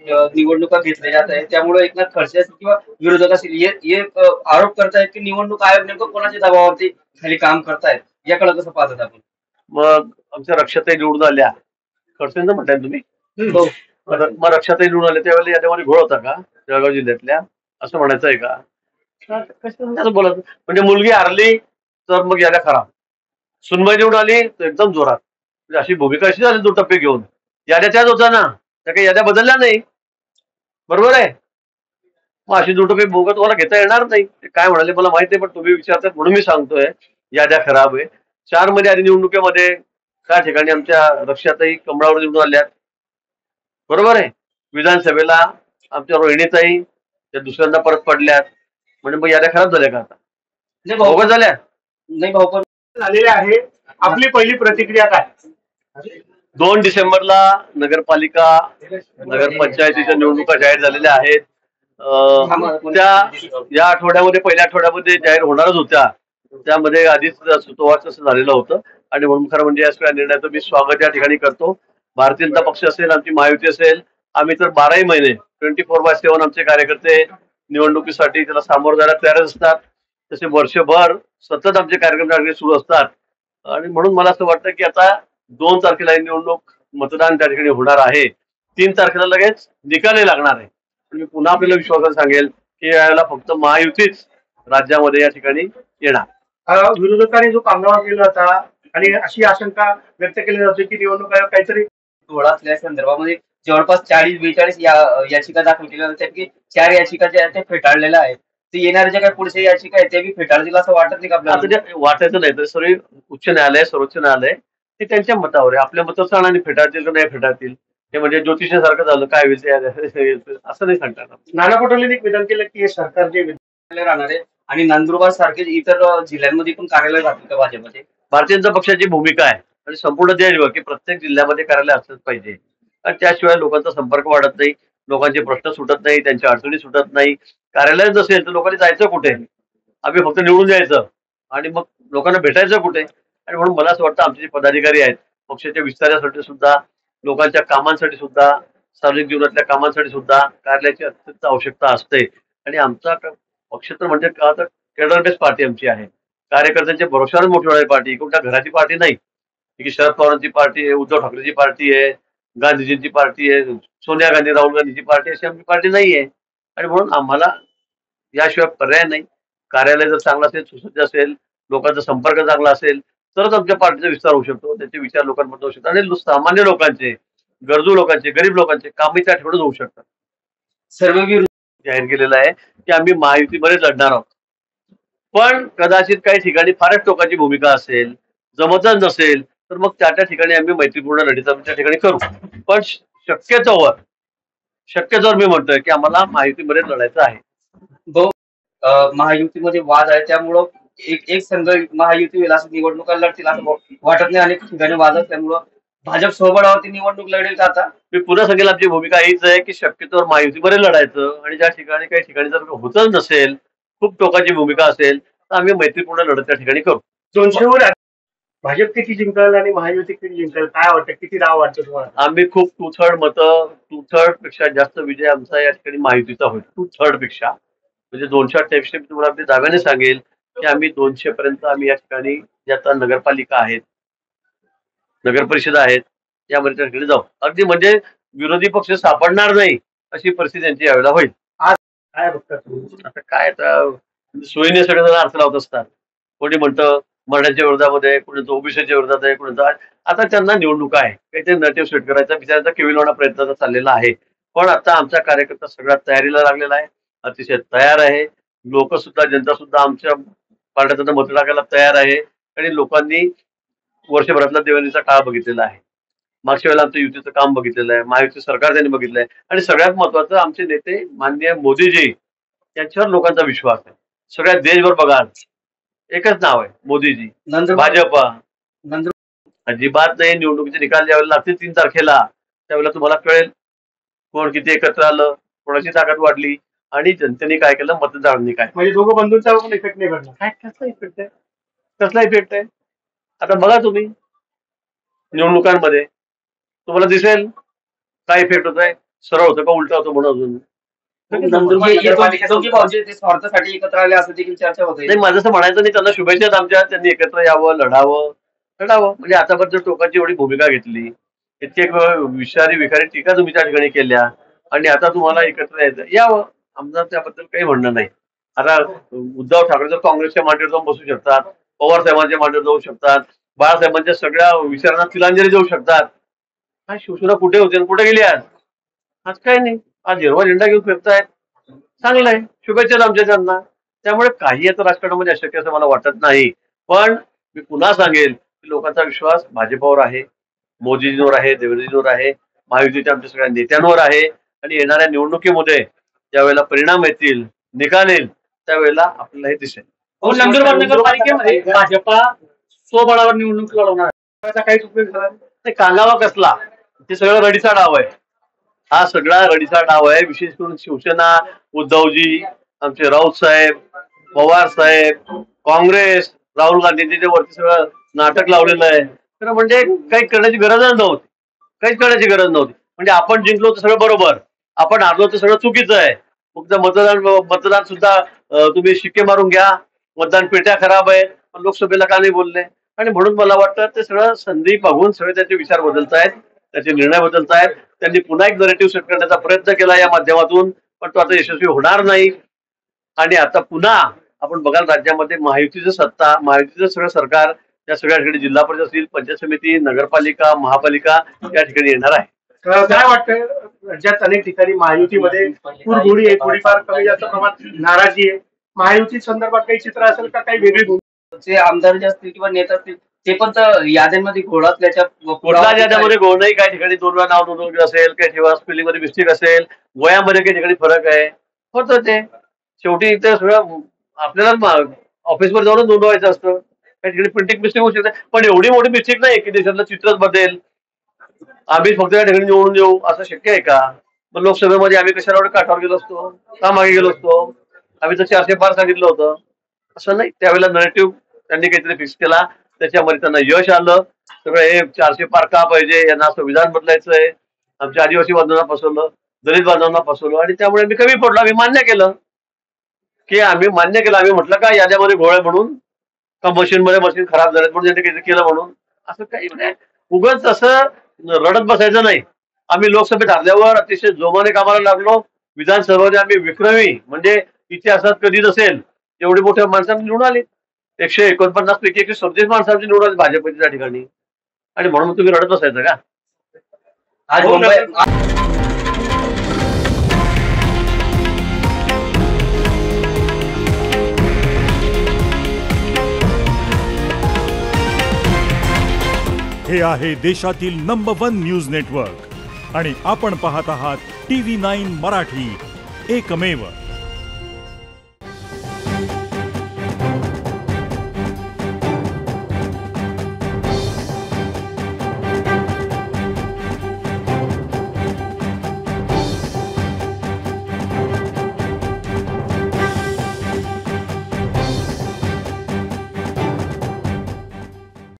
निवडणुका घेतल्या जात आहेत त्यामुळे एकनाथ खडसे असतील किंवा विरोधक असतील हे आरोप करतायत की निवडणूक आयोग नेमकं कोणाच्या दबावावरती खाली काम करतायत याकडे कसं पाहतात आपण? मग आमच्या रक्षाताई निवडून आल्या, खडसेंचं म्हणताय तुम्ही? हो. मग रक्षाताई निवडून आले त्यावेळेला याच्यामध्ये घोळ होता का जळगाव जिल्ह्यातल्या, असं म्हणायचं आहे का? कसं बोलत म्हणजे मुलगी हारली तर मग याद्या खराब, सुनबाई निवडून आली तर एकदम जोरात, म्हणजे अशी भूमिका अशी झाली दोन टप्पे घेऊन. याद्या त्याच होत्या ना, त्या काही याद्या बदलल्या नाही, बरोबर आहे. मग अशी दोन टप्पे भूमिका तुम्हाला घेता येणार नाही. ते काय म्हणाले मला माहित नाही, पण तुम्ही विचारताय म्हणून मी सांगतोय याद्या खराब आहे. 4 मध्ये आधी निवडणुकीमध्ये त्या ठिकाणी आमच्या रक्षाताई कमळावर निवडून आल्यात, बरोबर आहे. विधानसभेला आमच्या रोहिणीताई त्या दुसऱ्यांदा परत पडल्यात, म्हणजे मग याद्या खराब झाल्या का आता? नाही भाऊ भोगत झाल्या नाही भाऊ पण झालेले आहे. आपली पहिली प्रतिक्रिया काय? 2 डिसेंबरला नगरपालिका नगरपंचायतीच्या निवडणुका जाहीर झालेल्या आहेत. त्या या आठवड्यामध्ये पहिल्या आठवड्यामध्ये जाहीर होणारच होत्या, त्यामध्ये आधीच सुतोवाच असं झालेलं होतं. आणि म्हणून खरं म्हणजे या सगळ्या निर्णयाचं मी स्वागत या ठिकाणी करतो. भारतीय जनता पक्ष असेल, आमची महायुती असेल, आम्ही तर 12ही महिने 24/7 आमचे कार्यकर्ते निवडणुकीसाठी त्याला सामोरं जायला तयारच असतात. तसे वर्षभर सतत आमचे कार्यक्रम सुरू असतात. आणि म्हणून मला असं वाटतं की आता 2 तारखेला ही निवडणूक मतदान त्या ठिकाणी होणार आहे. 3 तारखेला लगेच निकालही लागणार आहे. मी पुन्हा आपल्याला विश्वासाने सांगेल की यावेळेला फक्त महायुतीच राज्यामध्ये या ठिकाणी येणार. विरोधकांनी जो कांगावा केला होता आणि अशी आशंका व्यक्त केली जाते की निवडणूक आयोग काहीतरी धोळा असल्या संदर्भामध्ये जवळपास 40-42 याचिका दाखल केल्या होत्या त्यापैकी 4 याचिका ज्या आहेत त्या फेटाळलेल्या आहेत. ते येणाऱ्या ज्या काही पुढच्या याचिका आहेत त्या बी फेटाळतील असं वाटत नाही का आता आपल्याला? ते वाटायचं नाही तर सर्व उच्च न्यायालय सर्वोच्च न्यायालय ते त्यांच्या मतावर आहे. आपल्या मतावर आणि फेटाळतील का नाही फेटाळतील ते म्हणजे ज्योतिषासारखं झालं, काय होईल असं नाही सांगता येणार. नाना पटोलेंनी एक विधान केलं की हे सरकार जे कार्यालय राहणार आहे आणि नंदुरबार सारखे इतर जिल्ह्यांमध्ये पण कार्यालय राहतील का भाजपचे? भारतीय जनता पक्षाची भूमिका आहे आणि संपूर्ण देशभर की प्रत्येक जिल्ह्यामध्ये कार्यालय असलंच पाहिजे. आणि त्याशिवाय लोकांचा संपर्क वाढत नाही, लोकांचे प्रश्न सुटत नाही, त्यांच्या अडचणी सुटत नाही. कार्यालय नसेल तर लोकांनी जायचं कुठे? आम्ही फक्त निवडून जायचं आणि मग लोकांना भेटायचं कुठे? आणि म्हणून मला असं वाटतं आमचे जे पदाधिकारी आहेत पक्षाच्या विस्तारासाठी सुद्धा, लोकांच्या कामांसाठी सुद्धा, सार्वजनिक जीवनातल्या कामांसाठी सुद्धा कार्यालयाची अत्यंत आवश्यकता असते. आणि आमचा पक्ष तर म्हणजे का तर केडर बेस्ड पार्टी आमची आहे. कार्यकर्त्यांच्या भरोशावर मोठी होणारी पार्टी, कोणत्या घराची पार्टी नाही की शरद पवारांची पार्टी आहे, उद्धव ठाकरेची पार्टी आहे, गांधीजींची पार्टी आहे, सोनिया गांधी राहुल गांधीची पार्टी, अशी आमची पार्टी नाहीये. आणि म्हणून आम्हाला याशिवाय पर्याय नाही. कार्यालय जर चांगलं असेल, सुसज्ज असेल, लोकांचा संपर्क चांगला असेल तरच आमच्या पार्टीचा विस्तार होऊ शकतो, त्यांचे विचार लोकांपर्यंत होऊ शकतात आणि सामान्य लोकांचे, गरजू लोकांचे, गरीब लोकांचे कामही त्या ठिकाणी होऊ शकतात. सर्व जाहीर केलेलं आहे की आम्ही महायुतीमध्ये लढणार आहोत. पण कदाचित काही ठिकाणी फारच टोकाची भूमिका असेल, जमतच नसेल तर मग त्या ठिकाणी आम्ही मैत्रीपूर्ण लढत त्या ठिकाणी करू. पण शक्यतोवर मी म्हणतोय की आम्हाला महायुतीमध्ये लढायचं आहे. महायुतीमध्ये वाद आहे त्यामुळं एक संघ महायुती होईल असं निवडणुका लढतील असं वाटत नाही. अनेक ठिकाणी वाद असल्यामुळं भाजप सोबळावरती निवडणूक लढेल का आता? मी पुन्हा सांगेल आमची भूमिका हीच आहे की शक्यतोवर महायुतीमध्ये लढायचं आणि ज्या ठिकाणी काही ठिकाणी जर होतच नसेल, खूप टोकाची भूमिका असेल तर आम्ही मैत्रीपूर्ण लढत त्या ठिकाणी करू. 200वर भाजप किती जिंकल आणि महायुती किती जिंकल काय वाटतं, किती राव वाटतं तुम्हाला? आम्ही खूप 2/3 मतं, 2/3 पेक्षा जास्त विजय आमचा या ठिकाणी महायुतीचा होईल. 2/3 पेक्षा म्हणजे 228 मी तुम्हाला अगदी दाव्याने सांगेल की आम्ही 200 पर्यंत आम्ही या ठिकाणी ज्या आता नगरपालिका आहेत, नगर परिषद आहेत, यामध्ये त्या ठिकाणी जाऊ. अगदी म्हणजे विरोधी पक्ष सापडणार नाही अशी परिस्थिती त्यांची यावेळेला होईल. आज काय बघतात तुम्ही? आता काय आता सोयीने सगळेजण अर्थ लावत असतात. कोणी म्हणतं मराठ्यांच्या विरोधामध्ये, कोणी ओबीसीच्या विरोधात आहे, कोणी आता त्यांना निवडणूक आहे, काहीतरी नरेटिव्ह सेट करायचा बिचाराचा केविलवाणा प्रयत्न चाललेला आहे. पण आता आमचा कार्यकर्ता सगळ्यात तयारीला लागलेला आहे, अतिशय तयार आहे. लोक सुद्धा, जनता सुद्धा आमच्या पार्ट्याचा मत टाकायला तयार आहे. आणि लोकांनी वर्षभरातला दिवाळीचा काळ बघितलेला आहे, मागच्या वेळेला आमचं युतीचं काम बघितलेलं आहे, महायुती सरकार त्यांनी बघितलंय. आणि सगळ्यात महत्वाचं आमचे नेते माननीय मोदीजी यांच्यावर लोकांचा विश्वास आहे. सगळ्या देशभर बघा एकच नाव आहे मोदीजी, भाजपा. अजिबात नाही. निवडणुकीचे निकाल ज्यावेळेला लागतील 3 तारखेला त्यावेळेला तुम्हाला कळेल कोण किती एकत्र आलं, कोणाची ताकद वाढली आणि जनतेने काय केलं, मतदारांनी काय. म्हणजे दोघं बंधूंचा पण इफेक्ट नाही पडला. काय कसला इफेक्ट आहे, कसला इफेक्ट आहे? आता बघा तुम्ही निवडणुकांमध्ये तुम्हाला दिसेल काय इफेक्ट होत आहे. सरळ होतं का उलट होतं म्हणून अजून दोघी भाऊजी ते स्वार्थासाठी एकत्र आले असं देखील चर्चा होते. नाही, माझं असं म्हणायचं नाही, त्यांना शुभेच्छा आमच्या, त्यांनी एकत्र यावं, लढावं. म्हणजे आतापर्यंत टोकाची एवढी भूमिका घेतली, इतके विषारी विखारी टीका तुम्ही त्या ठिकाणी केल्या आणि आता तुम्हाला एकत्र यावं, आमचं त्याबद्दल काही म्हणणं नाही. आता उद्धव ठाकरे तर काँग्रेसच्या मांडीवर जाऊन बसू शकतात, पवार साहेबांच्या मांडीवर जाऊ शकतात, बाळासाहेबांच्या सगळ्या विचारांना तिलांजली देऊ शकतात. हा, शिवसेना कुठे होते आणि कुठे गेली आज काही नाही. आज हिरवा झेंडा घेऊन फिरतायत, चांगलं आहे, शुभेच्छा आमच्या त्यांना. त्यामुळे काही आता राजकारणामध्ये अशक्य असं मला वाटत नाही. पण मी पुन्हा सांगेल की लोकांचा विश्वास भाजपावर आहे, मोदीजींवर आहे, देवेंद्रजींवर आहे, महायुतीच्या आमच्या सगळ्या नेत्यांवर आहे आणि येणाऱ्या निवडणुकीमध्ये ज्यावेळेला परिणाम येतील, निकाल येईल, त्यावेळेला आपल्याला हे दिसेल. नंदुरबार नगरपालिकेमध्ये भाजपा स्वबळावर निवडणूक लढवणार काहीच उपयोग झाला नाही. कांगावा कसला, ते सगळं रडीचा डाव आहे. हा सगळा रडीचा डाव आहे. विशेष करून शिवसेना, उद्धवजी, आमचे राऊत साहेब, पवार साहेब, काँग्रेस, राहुल गांधींचे वरती सगळं नाटक लावलेलं आहे. तर म्हणजे काही करण्याची गरजच नव्हती, काहीच करण्याची गरज नव्हती. म्हणजे आपण जिंकलो तर सगळं बरोबर, आपण हारलो तर सगळं चुकीचं आहे. फक्त मतदान सुद्धा तुम्ही शिक्के मारून घ्या, मतदान पेट्या खराब आहेत, पण लोकसभेला का नाही बोलले. आणि म्हणून मला वाटतं ते सगळं संधी बघून सगळे त्याचे विचार बदलतायत, त्याचे निर्णय बदलतायत. त्यांनी पुन्हा एक नरेटिव्ह सेट करण्याचा प्रयत्न केला या माध्यमातून, पण तो आता यशस्वी होणार नाही. आणि आता पुन्हा आपण बघाल राज्यामध्ये महायुतीचं सत्ता, महायुतीचं सगळं सरकार या सगळ्या ठिकाणी जिल्हा परिषद असतील, पंचायत समिती, नगरपालिका, महापालिका या ठिकाणी येणार आहे. काय वाटतं, राज्यात अनेक ठिकाणी महायुतीमध्ये कुरघोडी आहे, थोडीफार कमी जास्त प्रमाणात नाराजी आहे. महायुती संदर्भात काही चित्र असेल का, काही वेगळी भूमिका? जे आमदार जे असतील किंवा नेते असतील ते पण तर याद्यांमध्ये घोळातल्याच्या कुठल्या याद्यामध्ये घोळ नाही. काही ठिकाणी 2 वेळा नाव नोंदवलं असेल, काही ठिकाणी स्पेलिंग मध्ये मिस्टेक असेल, वयामध्ये काही ठिकाणी फरक आहे, होतं ते. शेवटी ते सगळं आपल्याला ऑफिसवर जाऊन नोंदवायचं असतं. काही ठिकाणी प्रिंटिंग मिस्टेक होऊ शकते, पण एवढी मोठी मिस्टेक नाही की देशातलं चित्रच बदलेल. आम्ही फक्त या ठिकाणी निवडून येऊ असं शक्य आहे का? पण लोकसभेमध्ये आम्ही कशाला एवढे काठावर गेलो असतो, का मागे गेलो असतो? आम्ही तर 400 पार सांगितलं होतं, असं नाही. त्यावेळेला नरेटिव्ह त्यांनी काहीतरी फिक्स केला, त्याच्यामध्ये त्यांना यश आलं. सगळं हे 400 पार का पाहिजे, यांना संविधान बदलायचं आहे, आमच्या आदिवासी बांधवांना फसवलं, दलित बांधवांना फसवलं आणि त्यामुळे मी कमी पडलो. आम्ही मान्य केलं, आम्ही म्हटलं का याद्यामध्ये घोळ आहे म्हणून, का मशीन खराब झालेत म्हणून त्यांनी काहीतरी केलं म्हणून, असं काही नाही. उगाच असं रडत बसायचं नाही. आम्ही लोकसभेत हरल्यावर अतिशय जोमाने कामाला लागलो. विधानसभेमध्ये आम्ही विक्रमी, म्हणजे इतिहासात कधी नसेल एवढी मोठ्या माणसांनी निवडून आले. 149 पैकी 137 माणसांची निवड आली भाजपच्या ठिकाणी. आणि म्हणून तुम्ही रडत बसायचं का? आज मुंबई हे आहे देशातील नंबर 1 न्यूज नेटवर्क आणि आपण पाहत आहात TV9 मराठी, एकमेव.